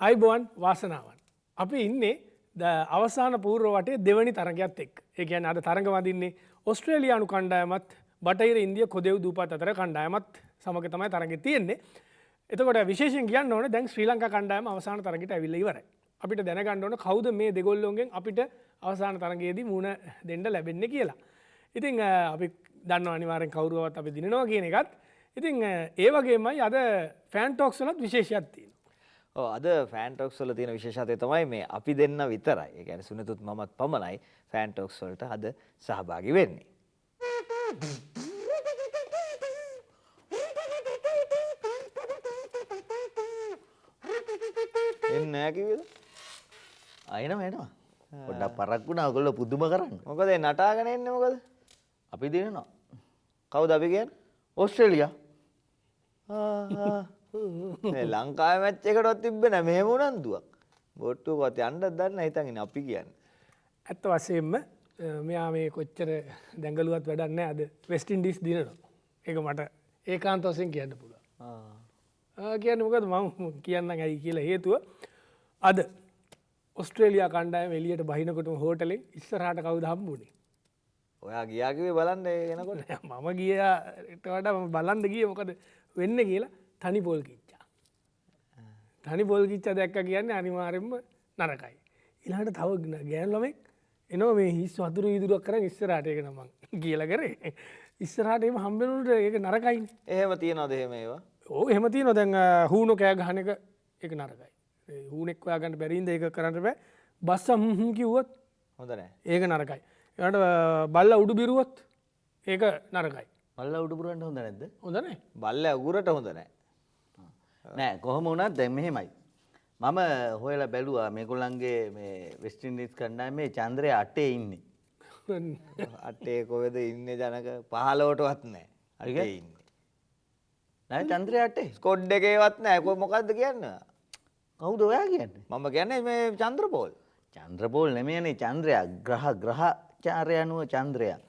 අයිබෝන් වාසනාවන්. අපි ඉන්නේ අවසාන පූර්ව වටේ දෙවනි තරගයක්ත් එක්. ඒ කියන්නේ අද තරඟ වදින්නේ ඔස්ට්‍රේලියානු කණ්ඩායමත් බටහිර ඉන්දිය කොදෙව් දූපත් අතර කණ්ඩායමත් සමග තමයි තරගෙ තියෙන්නේ. එතකොට විශේෂයෙන් කියන්න ඕනේ දැන් ශ්‍රී ලංකා කණ්ඩායම අවසාන තරගයට ඇවිල්ලා ඉවරයි. අපිට දැනගන්න ඕන කවුද මේ දෙගොල්ලොන්ගෙන් අපිට අවසාන තරගයේදී මුණ දෙන්න ලැබෙන්නේ කියලා. ඉතින් අපි දන්නවා අනිවාර්යෙන් කවුරුවවත් අපි දිනනවා කියන එකත්. ඉතින් ඒ වගේමයි අද ෆෑන් ටොක්ස් වලත් විශේෂයක් තියෙනවා. අද ෆෑන් ටොක්ස් වල තියෙන විශේෂත්වය තමයි මේ අපි දෙන්න විතරයි. ඒ කියන්නේ සුනිතුත් මමත් පමණයි ෆෑන් ටොක්ස් වලට අද සහභාගී වෙන්නේ. එන්නේ නැහැ කිව්වද? එනවා. පොඩ්ඩක් පරක් වුණා ඔයගොල්ලෝ පුදුම කරන්නේ. මොකද ඒ නටාගෙන එන්නේ මොකද? අපි දිනනවා. කවුද අපි කියන්නේ? ඕස්ට්‍රේලියා. මේ ලංකාවේ මැච් එකටවත් තිබ්බේ නැහැ මෙහෙම උනන්දුවක්. බොට්ටුවකවත් යන්නත් දන්නේ නැහැ හිතන් ඉන්නේ අපි කියන්නේ. ඇත්ත වශයෙන්ම මෙයා මේ කොච්චර දැඟලුවත් වැඩක් නැහැ අද වෙස්ට් ඉන්ඩීස් දිනනවා. ඒක මට ඒකාන්ත වශයෙන් කියන්න පුළුවන්. කියන්නේ මොකද මම කියන්නම් ඇයි කියලා හේතුව අද ඔස්ට්‍රේලියා කණ්ඩායම එළියට බහිනකොටම හෝටලෙන් ඉස්සරහට කවුද හම්බුනේ? ඔයා ගියා කිව්වේ බලන්න එනකොට. මම ගියාට වඩා මම බලන්න ගියේ මොකද වෙන්නේ කියලා තනි පොල් කිච්චා. තනි පොල් කිච්චා දැක්ක කියන්නේ අනිවාර්යෙන්ම නරකයි. ඊළඟට තව ගෑනු ළමෙක් එනවා මේ හිස් වතුර වීදුරුවක් කරන් ඉස්සරහට ඒක නම් මං කියලා කරේ. ඉස්සරහට එහෙම හම්බෙනුනට ඒක නරකයිනේ. එහෙම තියනවද එහෙම ඒවා? ඔව් එහෙම තියෙනවා. දැන් හූනෝ කෑ ගහන එක ඒක නරකයි. ඒ හූනෙක් හොයාගන්න බැරි ඉඳ ඒක කරන්න බෑ. බස්ස කිව්වොත් හොඳ නැහැ. ඒක නරකයි. ඊට බල්ලා උඩු බිරුවොත් ඒක නරකයි. බල්ලා උඩු බුරන්න හොඳ නැද්ද? හොඳ නැහැ. බල්ලා උගුරට හොඳ නැහැ. නෑ කොහොම වුණත් දැන් මෙහෙමයි. මම හොයලා බැලුවා මේගොල්ලන්ගේ මේ වෙස්ට් ඉන්ඩීස් කණ්ඩායමේ චන්ද්‍රය 8 ඉන්නේ. 8 කොහෙද ඉන්නේ ජනක 15ටවත් නැහැ. හරි ඉන්නේ. නෑ චන්ද්‍රය 8. ස්කොඩ් එකේවත් නැහැ. කො මොකද්ද කියන්නේ? කවුද ඔයා කියන්නේ? මම කියන්නේ මේ චන්ද්‍රපෝල්. චන්ද්‍රපෝල් නෙමෙයිනේ චන්ද්‍රයා ග්‍රහචාරයනුව චන්ද්‍රයා.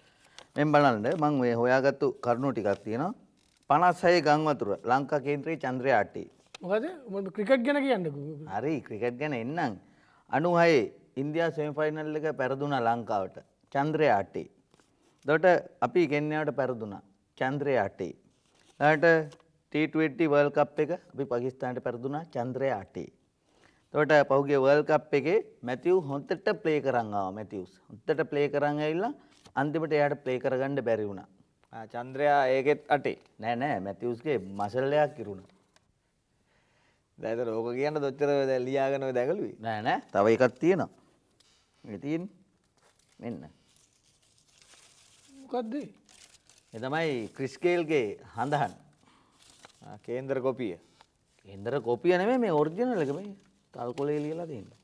මෙන් බලන්න මම මේ හොයාගත්තු කරුණු ටිකක් තියෙනවා. 56 ගම් වතුර ලංකා කේන්ද්‍රයේ චන්ද්‍රය 8. මොකද මොකද ක්‍රිකට් ගැන කියන්නකෝ. හරි ක්‍රිකට් ගැන එන්නම්. 96 ඉන්දියා සෙමි ෆයිනල් එක පෙරදුනා ලංකාවට. චන්ද්‍රය 8. එතකොට අපි කෙන්යාවට පෙරදුනා. චන්ද්‍රය 8. ඊට T20 World Cup එක අපි පාකිස්තානට පෙරදුනා. චන්ද්‍රය 8. එතකොට පහුගිය World Cup එකේ මැතිව් හොන්දට ප්ලේ කරන් ආවා. මැතිව්ස් හොන්දට ප්ලේ කරන් ඇවිල්ලා අන්තිමට එයාට ප්ලේ කරගන්න බැරි වුණා. චන්ද්‍රයා ඒකෙත් 8. නෑ මැතිව්ස්ගේ මසල් එකක් කිරුණා. දැන් ඒක ඕක කියන්න දොච්චර දැන් ලියාගෙන ඔය දැඟලුවේ. නෑ තව එකක් තියෙනවා. මේ තියෙන්නේ මෙන්න. මොකද්ද? ඒ තමයි ක්‍රිස් ගේල්ගේ හඳහන්. කේන්දර කොපිය. කේන්දර කොපිය නෙමෙයි මේ ඔරිජිනල් එක මේ තල්කොලේ ලියලා තියෙන්නේ.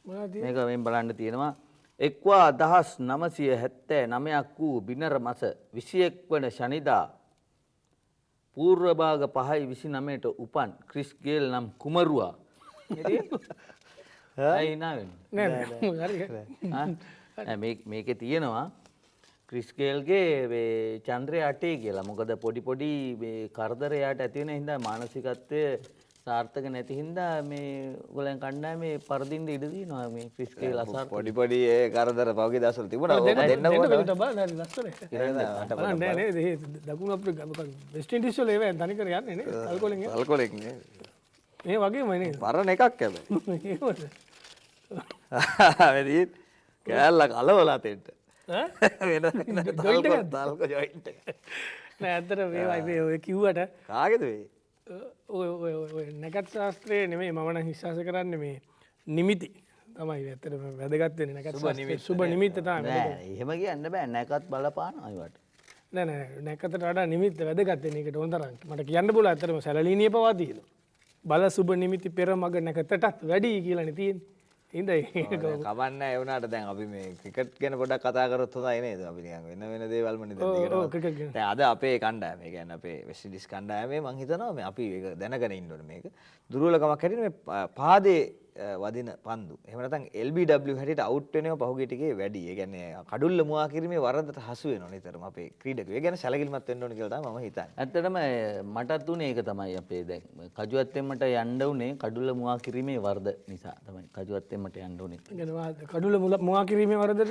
මොනවද? මේක මෙන් බලන්න තියෙනවා. එක්වා 1979ක් වූ බිනර මස 21 වන ශනිදා පූර්ව භාග 5:29ට උපන් ක්‍රිස් ගේල් නම් කුමරුවා. ඇයි නා වෙන්නේ? නෑ මේකේ තියෙනවා ක්‍රිස් ගේල්ගේ මේ චන්ද්‍රය 8 කියලා. මොකද පොඩි මේ කරදර යාට ඇති වෙන හින්දා මානසිකත්වය සාර්ථක නැති හින්දා මේ ඔයගොල්ලන් කණ්ඩායමේ පරදින්න ඉඩ තියෙනවා මේ ක්‍රිස් ගේල් අසාර්ථක. පොඩි ඒ කරදර පහුගිය දවස්වල තිබුණා. ඕක දෙන්න ඕන. බලන්න ලස්සන. නෑ නේ දකුණු අප්‍රිකාව වෙස්ට් ඉන්ඩීස් වල ඒවා තනි කර යන්නේ නේ. තල්කොලෙන්. තල්කොලෙන් නේ. මේ වගේමයි නේද? පරණ එකක් හැබැයි. වැඩි කෑල්ල කලවලා තෙන්ට. වෙන තල්කො ජොයින්ට් එක. නෑ ඇත්තට මේවයි ඔය කිව්වට කාගේද මේ? ඔය නැකත් ශාස්ත්‍රයේ නෙමෙයි මම නම් විශ්වාස කරන්නේ මේ නිමිති තමයි ඇත්තටම වැදගත් වෙන්නේ. නැකත් ශාස්ත්‍රයේ සුබ නිමිත්ත තමයි. නෑ එහෙම කියන්න බෑ. නැකත් බලපානවා ඒවට. නෑ නැකතට වඩා නිමිත්ත වැදගත් වෙන එකට ඕන තරම් මට කියන්න පුළුවන්. ඇත්තටම සැලලීනිය පවා තියෙනවා. බල සුබ නිමිති පෙර මග නැකතටත් වැඩි කියලානේ තියෙන්නේ. ඉතින් ඒක කවන්න ඒ වුණාට දැන් අපි මේ ක්‍රිකට් ගැන පොඩ්ඩක් කතා කරොත් හොඳයි නේද? අපි නිකන් වෙන දේවල්ම නේ දැන් දැන් අද අපේ කණ්ඩායම, ඒ කියන්නේ අපේ වෙස්ට් ඉන්ඩීස් කණ්ඩායමේ මම හිතනවා මේ අපි ඒක දැනගෙන ඉන්න ඕනේ මේක. දුර්වලකමක් හැටියට මේ පාදේ වදින පන්දු. එහෙම නැත්නම් LBW හැටියට අවුට් වෙනව පහුගිය ටිකේ වැඩි. ඒ කියන්නේ කඩුල්ල මුවා කිරීමේ වරදට හසු වෙනවා නිතරම අපේ ක්‍රීඩකයෝ. ඒ ගැන සැලකිලිමත් වෙන්න ඕනේ කියලා තමයි මම හිතන්නේ. ඇත්තටම මටත් උනේ ඒක තමයි අපේ දැන් කජුවත්තෙන්මට යන්න උනේ කඩුල්ල මුවා කිරීමේ වර්ධ නිසා තමයි කජුවත්තෙන්මට යන්න උනේ. කඩුල මුවා කිරීමේ වරදට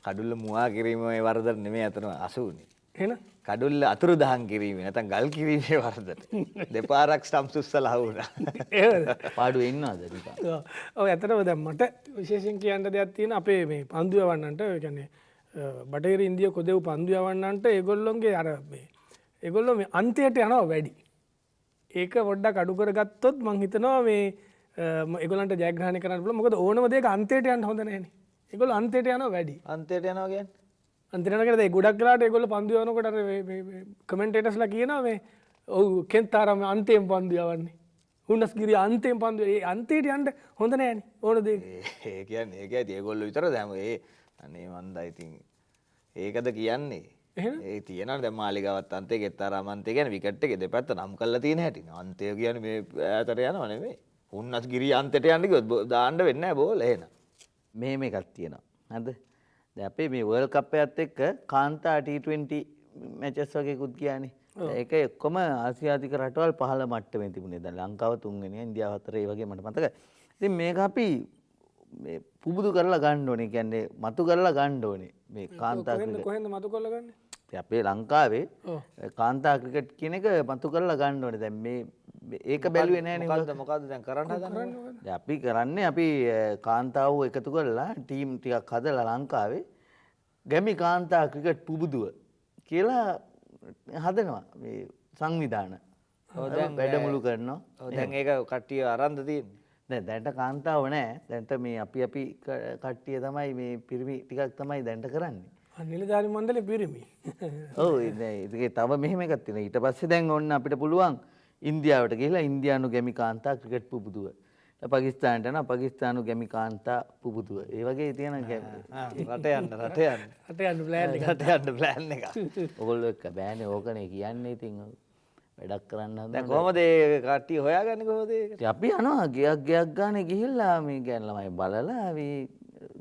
කඩුල්ල මුවා කිරීමේ වරදට නෙමෙයි අතන අසු උනේ. එහෙනම් කඩුල්ල අතුරුදහන් කිරීමේ නැත්නම් ගල් කිරීමේ වරදට දෙපාරක් ස්ටම්ප්ස් උස්සලා හවුනා. පාඩුවේ ඉන්නවද නිකන්? ඔව් ඇත්තටම දැන් මට විශේෂයෙන් කියන්න දෙයක් තියෙන අපේ මේ පන්දු යවන්නන්ට ඒ කියන්නේ බටහිර ඉන්දිය කොදෙව් පන්දු යවන්නන්ට ඒගොල්ලොන්ගේ අර මේ ඒගොල්ලෝ මේ අන්තයට යනවා වැඩි. ඒක පොඩ්ඩක් අඩු කරගත්තොත් මං හිතනවා මේ ඒගොල්ලන්ට ජයග්‍රහණය කරන්න පුළුවන්. මොකද ඕනම දෙයක අන්තයට යන්න හොඳ නැහැනේ. ඒගොල්ලෝ අන්තයට යනවා වැඩි. අන්තයට යනවා කියන්නේ අන්තිරනකට ගොඩක් කලාට ඒගොල්ලෝ පන්දු යවනකොට අර කමෙන්ටේටර්ස්ලා කියනවා මේ ඔව් කෙන්තාරම අන්තයෙන් පන්දු යවන්නේ. හුන්නස්ගිරිය අන්තයෙන් පන්දු ඒ අන්තයට යන්න හොඳ නැහැනේ ඕන දෙයක. ඒ කියන්නේ ඒක ඇති ඒගොල්ලෝ විතරද හැම ඒ අනේ මන්දා ඉතින් ඒකද කියන්නේ. ඒ තියෙනවා දැන් මාලිගාවත් අන්තේ කෙත්තාරාම අන්තේ කියන්නේ විකට් එකේ දෙපැත්ත නම් කරලා තියෙන හැටි. අන්තය කියන්නේ මේ ඈතට යනව නෙමෙයි. හුන්නස්ගිරිය අන්තයට යන්න කිව්වොත් දාන්න වෙන්නේ නැහැ බෝල එහෙනම්. මෙහෙම එකක් තියෙනවා. හරිද? දැන් අපේ මේ වර්ල්ඩ් කප් එකත් එක්ක කාන්තා T20 මැචස් වගේකුත් ගියානේ. ඒක ඔක්කොම ආසියාතික රටවල් පහළ මට්ටමේ තිබුණේ. දැන් ලංකාව 3 වෙනි, ඉන්දියාව 4 වගේ මට මතකයි. ඉතින් මේක අපි මේ පුබුදු කරලා ගන්න ඕනේ. කියන්නේ මතු කරලා ගන්න ඕනේ. මේ කාන්තා ක්‍රිකට්. කොහෙන්ද මතු කරලා ගන්නේ? අපේ ලංකාවේ කාන්තා ක්‍රිකට් කියන එක මතු කරලා ගන්න ඕනේ. දැන් මේ ඒක බැලුවේ නැහැ නේ. මොකද්ද දැන් කරන්න හදන්නේ? දැන් අපි කරන්නේ අපි කාන්තාවෝ එකතු කරලා ටීම් ටිකක් හදලා ලංකාවේ ගැමි කාන්තා ක්‍රිකට් පුබුදුව කියලා හදනවා මේ සංවිධාන. දැන් වැඩමුළු කරනවා. දැන් ඒක කට්ටිය අරන්ද තියෙන්නේ. දැන් දැන්ට කාන්තාව නැහැ. දැන්ට මේ අපි කට්ටිය තමයි මේ පිරිමි ටිකක් තමයි දැන්ට කරන්නේ. නිලධාරි මණ්ඩලේ පිරිමි. ඔව් ඒක තව මෙහෙම එකක් තියෙනවා. ඊට පස්සේ දැන් ඔන්න අපිට පුළුවන් ඉන්දියාවට ගිහිලා ඉන්දියානු ගැමි කාන්තා ක්‍රිකට් පුබුදුව. පාකිස්තානට යනවා පාකිස්තානු ගැමි කාන්තා පුබුදුව. ඒ වගේ තියෙන රට යන්න ප්ලෑන් එක. ඔයගොල්ලෝ එක්ක බෑනේ ඕකනේ කියන්නේ ඉතින් වැඩක් කරන්න හදන. දැන් කොහමද ඒ කට්ටිය හොයාගන්නේ කොහොමද ඒක? අපි යනවා ගයක් ගානේ ගිහිල්ලා මේ ගැන ළමයි බලලා අපි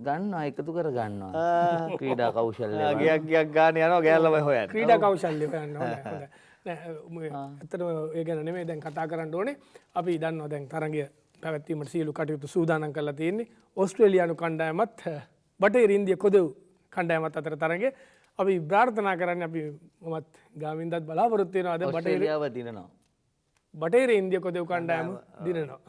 ගන්නවා එකතු කර ගන්නවා. ක්‍රීඩා කෞශල්‍ය. ගයක් ගානේ යනවා ගෑල් ළමයි හොයන්න. ක්‍රීඩා කෞශල්‍ය හොයන්න හොඳයි. ඇත්තටම ඒ ගැන නෙමෙයි දැන් කතා කරන්න ඕනේ. අපි දන්නවා දැන් තරගය පැවැත්වීමට සියලු කටයුතු සූදානම් කරලා තියෙන්නේ. ඕස්ට්‍රේලියානු කණ්ඩායමත් බටහිර ඉන්දිය කොදෙව් කණ්ඩායමත් අතර තරගය. අපි ප්‍රාර්ථනා කරන්නේ අපි මමත් ගාමින්දත් බලාපොරොත්තු වෙනවා අද ඔස්ට්‍රේලියාව දිනනවා. බටහිර ඉන්දිය කොදෙව් කණ්ඩායම දිනනවා.